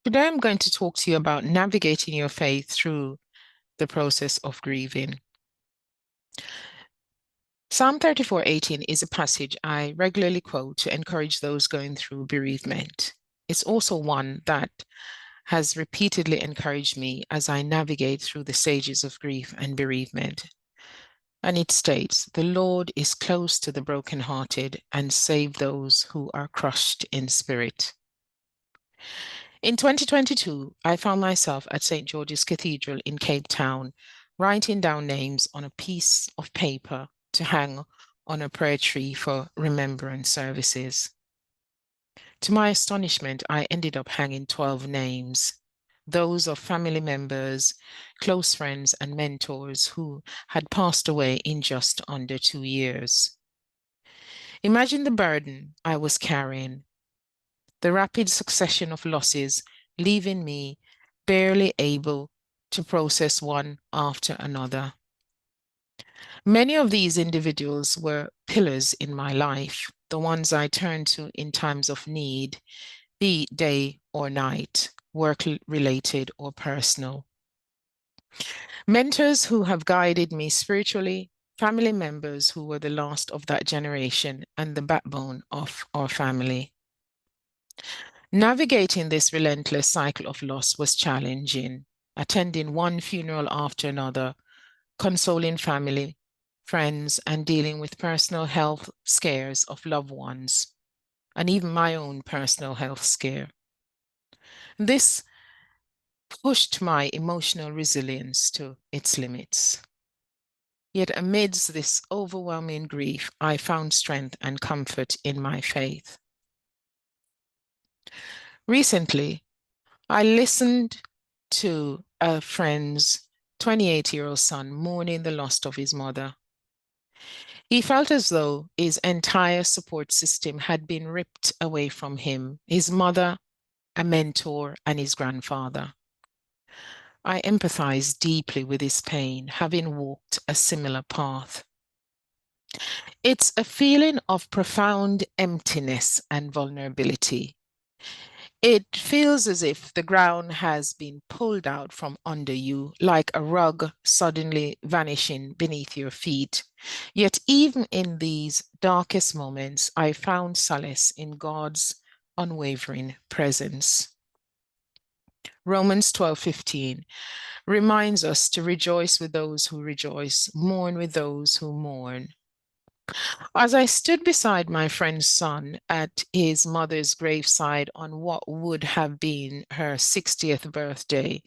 Today, I'm going to talk to you about navigating your faith through the process of grieving. Psalm 34:18 is a passage I regularly quote to encourage those going through bereavement. It's also one that has repeatedly encouraged me as I navigate through the stages of grief and bereavement. And it states, "The Lord is close to the brokenhearted and save those who are crushed in spirit." In 2022, I found myself at St. George's Cathedral in Cape Town, writing down names on a piece of paper to hang on a prayer tree for remembrance services. To my astonishment, I ended up hanging 12 names, those of family members, close friends, and mentors who had passed away in just under 2 years. Imagine the burden I was carrying, the rapid succession of losses, leaving me barely able to process one after another. Many of these individuals were pillars in my life, the ones I turned to in times of need, be it day or night, work related or personal. Mentors who have guided me spiritually, family members who were the last of that generation and the backbone of our family. Navigating this relentless cycle of loss was challenging, attending one funeral after another, consoling family, friends, and dealing with personal health scares of loved ones, and even my own personal health scare. This pushed my emotional resilience to its limits. Yet amidst this overwhelming grief, I found strength and comfort in my faith. Recently, I listened to a friend's 28-year-old son mourning the loss of his mother. He felt as though his entire support system had been ripped away from him, his mother, a mentor, and his grandfather. I empathized deeply with his pain, having walked a similar path. It's a feeling of profound emptiness and vulnerability. It feels as if the ground has been pulled out from under you, like a rug suddenly vanishing beneath your feet. Yet, even in these darkest moments, I found solace in God's unwavering presence. Romans 12:15 reminds us to rejoice with those who rejoice, mourn with those who mourn. As I stood beside my friend's son at his mother's graveside on what would have been her 60th birthday,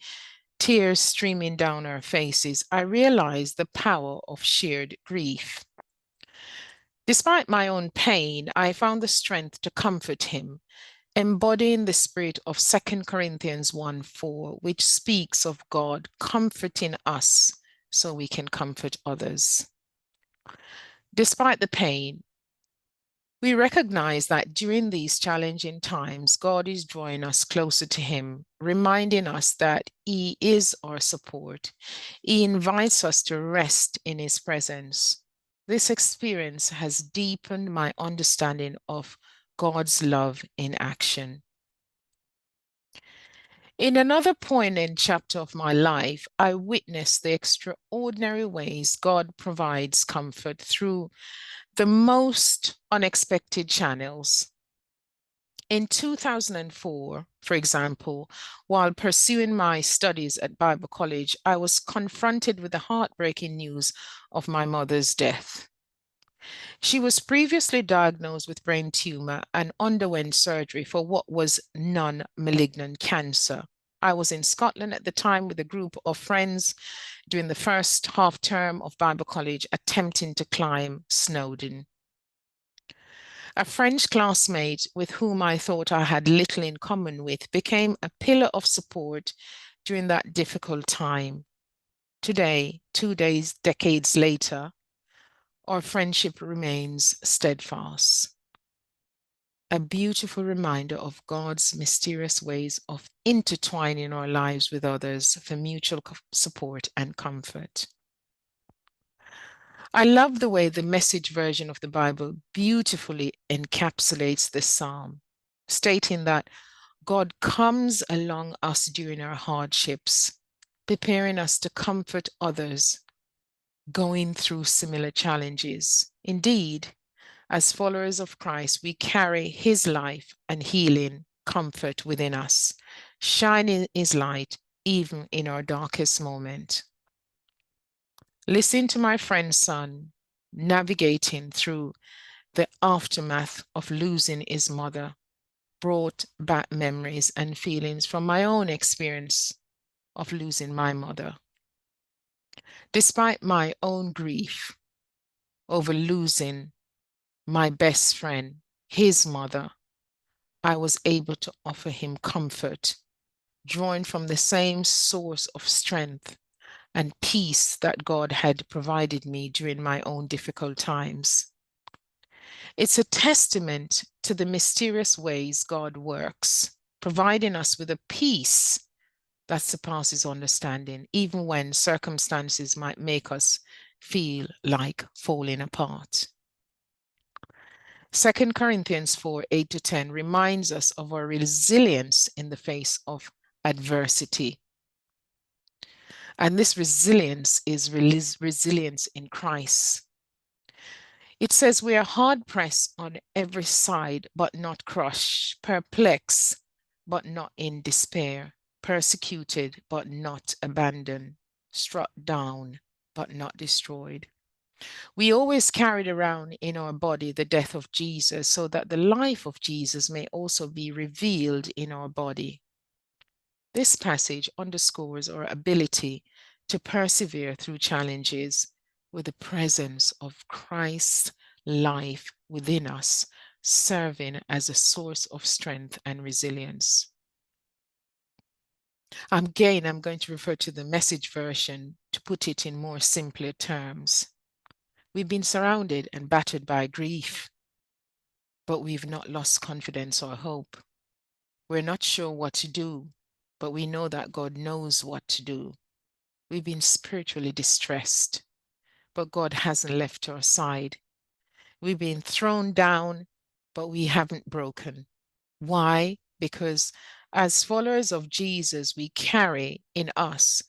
tears streaming down our faces, I realized the power of shared grief. Despite my own pain, I found the strength to comfort him, embodying the spirit of 2 Corinthians 1:4, which speaks of God comforting us so we can comfort others. Despite the pain, we recognize that during these challenging times, God is drawing us closer to Him, reminding us that He is our support. He invites us to rest in His presence. This experience has deepened my understanding of God's love in action. In another poignant chapter of my life, I witnessed the extraordinary ways God provides comfort through the most unexpected channels. In 2004, for example, while pursuing my studies at Bible College, I was confronted with the heartbreaking news of my mother's death. She was previously diagnosed with brain tumor and underwent surgery for what was non-malignant cancer. I was in Scotland at the time with a group of friends during the first half term of Bible College attempting to climb Snowdon. A French classmate with whom I thought I had little in common with became a pillar of support during that difficult time. Today, decades later, our friendship remains steadfast. A beautiful reminder of God's mysterious ways of intertwining our lives with others for mutual support and comfort. I love the way the Message version of the Bible beautifully encapsulates this psalm, stating that God comes along us during our hardships, preparing us to comfort others going through similar challenges. Indeed, as followers of Christ, we carry his life and healing comfort within us, shining his light even in our darkest moment. Listen to my friend's son navigating through the aftermath of losing his mother brought back memories and feelings from my own experience of losing my mother. Despite my own grief over losing my best friend, his mother, I was able to offer him comfort, drawing from the same source of strength and peace that God had provided me during my own difficult times. It's a testament to the mysterious ways God works, providing us with a peace that surpasses understanding, even when circumstances might make us feel like falling apart. 2 Corinthians 4, 8-10 reminds us of our resilience in the face of adversity. And this resilience is resilience in Christ. It says we are hard pressed on every side, but not crushed, perplexed, but not in despair, persecuted, but not abandoned, struck down, but not destroyed. We always carried around in our body the death of Jesus so that the life of Jesus may also be revealed in our body. This passage underscores our ability to persevere through challenges with the presence of Christ's life within us, serving as a source of strength and resilience. Again, I'm going to refer to the Message version to put it in more simpler terms. We've been surrounded and battered by grief, but we've not lost confidence or hope. We're not sure what to do, but we know that God knows what to do. We've been spiritually distressed, but God hasn't left our side. We've been thrown down, but we haven't broken. Why? Because as followers of Jesus, we carry in us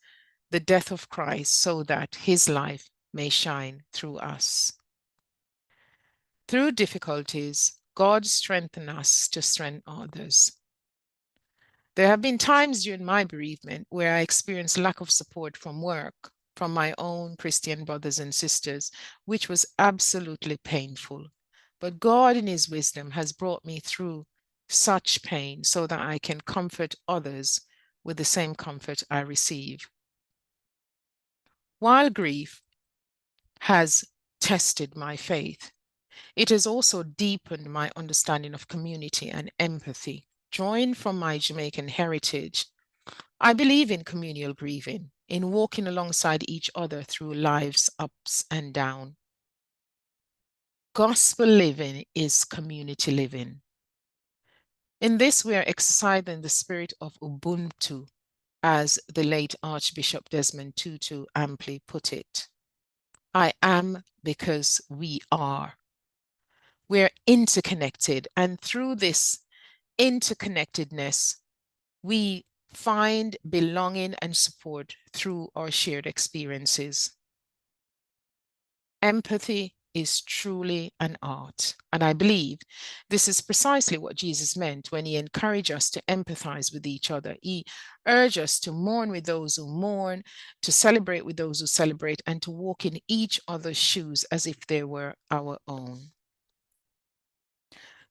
the death of Christ so that his life may shine through us. Through difficulties, God strengthens us to strengthen others. There have been times during my bereavement where I experienced lack of support from work, from my own Christian brothers and sisters, which was absolutely painful. But God, in his wisdom, has brought me through such pain so that I can comfort others with the same comfort I receive. While grief has tested my faith, it has also deepened my understanding of community and empathy. Drawing from my Jamaican heritage, I believe in communal grieving, in walking alongside each other through life's ups and downs. Gospel living is community living. In this, we are exercising the spirit of Ubuntu, as the late Archbishop Desmond Tutu amply put it. I am because we are. We're interconnected, and through this interconnectedness, we find belonging and support through our shared experiences. Empathy is truly an art, and I believe this is precisely what Jesus meant when he encouraged us to empathize with each other. He urged us to mourn with those who mourn, to celebrate with those who celebrate, and to walk in each other's shoes as if they were our own.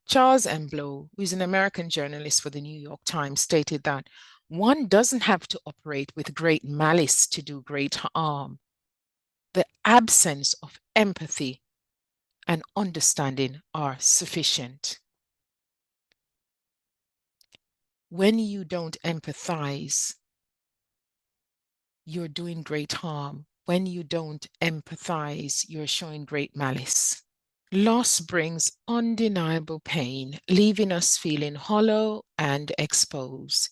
Charles M. Blow, who is an American journalist for the New York Times, stated that one doesn't have to operate with great malice to do great harm. The absence of empathy and understanding are sufficient. When you don't empathize, you're doing great harm. When you don't empathize, you're showing great malice. Loss brings undeniable pain, leaving us feeling hollow and exposed.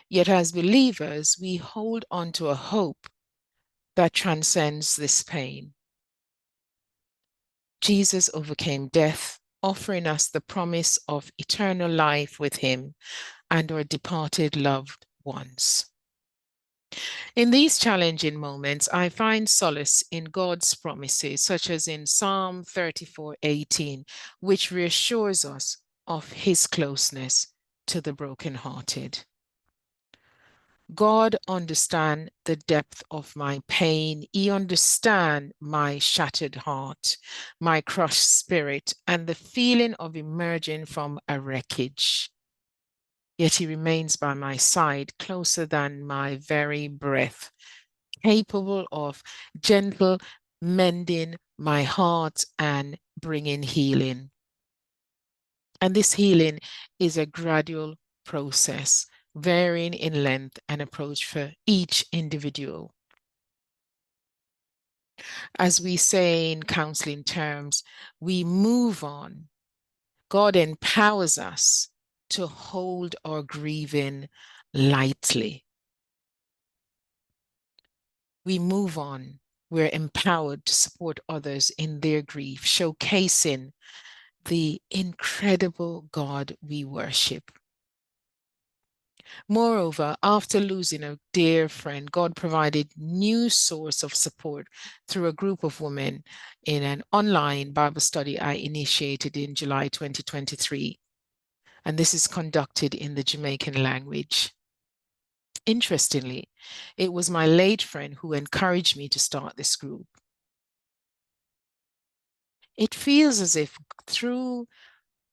Yet as believers, we hold on to a hope that transcends this pain. Jesus overcame death, offering us the promise of eternal life with him. and our departed loved ones. In these challenging moments, I find solace in God's promises, such as in Psalm 34:18, which reassures us of his closeness to the brokenhearted. God understands the depth of my pain. He understands my shattered heart, my crushed spirit, and the feeling of emerging from a wreckage. Yet he remains by my side, closer than my very breath, capable of gentle mending my heart and bringing healing. And this healing is a gradual process, varying in length and approach for each individual. As we say in counseling terms, we move on. God empowers us to hold our grieving lightly. We move on. We're empowered to support others in their grief, showcasing the incredible God we worship. Moreover, after losing a dear friend, God provided new source of support through a group of women in an online Bible study I initiated in July 2023. And this is conducted in the Jamaican language. Interestingly, it was my late friend who encouraged me to start this group. It feels as if through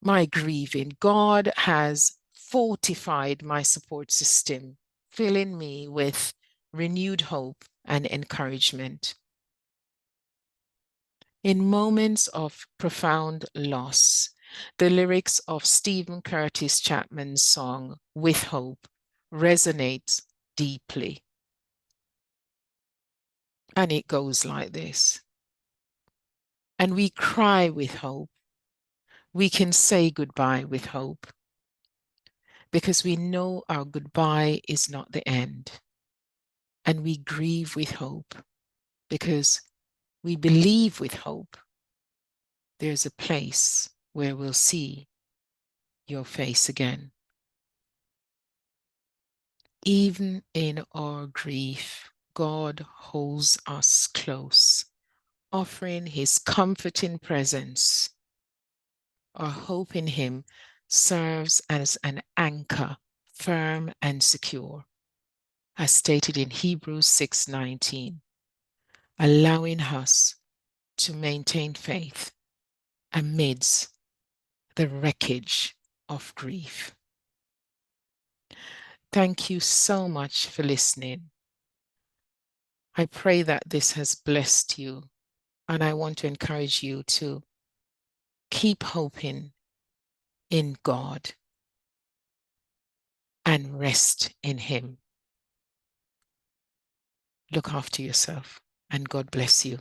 my grieving, God has fortified my support system, filling me with renewed hope and encouragement. In moments of profound loss, the lyrics of Stephen Curtis Chapman's song, With Hope, resonates deeply. And it goes like this. And we cry with hope. We can say goodbye with hope, because we know our goodbye is not the end. And we grieve with hope because we believe with hope there's a place where we'll see your face again. Even in our grief, God holds us close, offering his comforting presence. Our hope in him serves as an anchor, firm and secure, as stated in Hebrews 6:19, allowing us to maintain faith amidst the wreckage of grief. Thank you so much for listening. I pray that this has blessed you, and I want to encourage you to keep hoping in God and rest in him. Look after yourself, and God bless you.